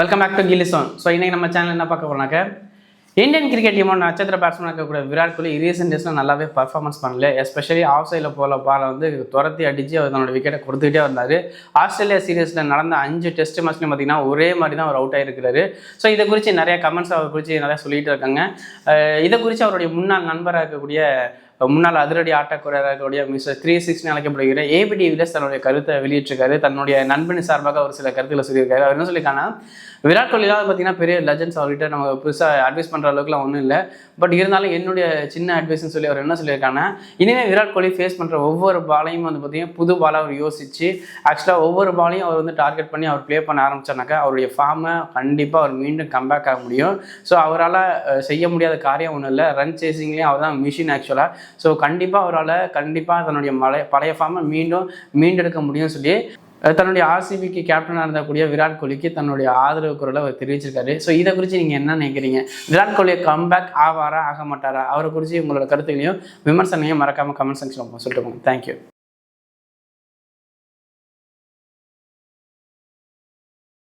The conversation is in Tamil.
Welcome back to Gilli zone. So இன்றைக்கி நம்ம சேனல் என்ன பார்க்க போகிறோம்னாக்க இந்தியன் கிரிக்கெட் டீமோட நட்சத்திர பேட்ஸ்மேன் இருக்கக்கூடிய விராட் கோலி ரீசெண்ட் டேஸில் நல்லாவே பர்ஃபார்மன்ஸ் பண்ணல. எஸ்பெஷலி ஆஃப் சைடில் போல பாலை வந்து துரத்தி அடித்து அவர் தன்னோட விக்கெட்டை கொடுத்துக்கிட்டே வந்தார். ஆஸ்திரேலியா சீரீஸில் நடந்த 5 டெஸ்ட் மேட்ச்லையும் பார்த்தீங்கன்னா ஒரே மாதிரி தான் அவர் அவுட் ஆகிருக்கிறாரு. ஸோ இதை குறித்து நிறைய கமெண்ட்ஸ் அவர் குறித்து நிறையா சொல்லிகிட்டு இருக்காங்க. இதை குறித்து அவருடைய முன்னாள் நண்பராக இருக்கக்கூடிய முன்னாள் அதிரடி ஆட்டக்குறையாக இருக்கக்கூடிய மிஸ்டர் 360 அழைக்கப்படுகிற ஏபி டிவிலியர்ஸ் தன்னுடைய கருத்தை வெளியிட்டிருக்காரு. தன்னுடைய நண்பனின் சார்பாக ஒரு சில கருத்துக்களை சொல்லியிருக்காரு. அவர் என்ன சொல்லியிருக்காங்கன்னா, விராட் கோலிலாம் பார்த்தீங்கன்னா பெரிய லெஜண்ட்ஸ், அவர்கிட்ட நம்ம புதுசாக அட்வைஸ் பண்ணுற அளவுக்குலாம் ஒன்றும் இல்லை. பட் இருந்தாலும் என்னுடைய சின்ன அட்வைஸ்ன்னு சொல்லி அவர் என்ன சொல்லியிருக்காங்கன்னா, இனிமேல் விராட் கோலி ஃபேஸ் பண்ணுற ஒவ்வொரு பாலையும் வந்து பார்த்தீங்கன்னா புது பாலாக அவர் யோசிச்சு ஆக்சுவலாக ஒவ்வொரு பாலையும் அவர் வந்து டார்கெட் பண்ணி அவர் ப்ளே பண்ண ஆரம்பிச்சானாக்கா அவருடைய ஃபார்மை கண்டிப்பாக அவர் மீண்டும் கம்பேக் ஆக முடியும். ஸோ அவரால் செய்ய முடியாத காரியம் ஒன்றும் இல்லை. ரன் சேசிங்லேயும் அவர் தான் மிஷின் ஆக்சுவலாக. ஸோ கண்டிப்பாக அவரால் தன்னுடைய பழைய ஃபார்மை மீண்டெடுக்க முடியும்னு சொல்லி தன்னுடைய ஆர்சிபிக்கு கேப்டனாக இருந்தக்கூடிய விராட் கோலிக்கு தன்னுடைய ஆதரவு குரலை அவர் தெரிவிச்சிருக்காரு. ஸோ இதை குறித்து நீங்கள் என்ன நினைக்கிறீங்க? விராட் கோலியை கம்பேக் ஆவாரா ஆக மாட்டாரா? அவரை குறித்து உங்களோட கருத்துக்களையும் விமர்சனையும் மறக்காமல் கமெண்ட் செக்ஷனில் சொல்லிட்டு போங்க. தேங்க்யூ.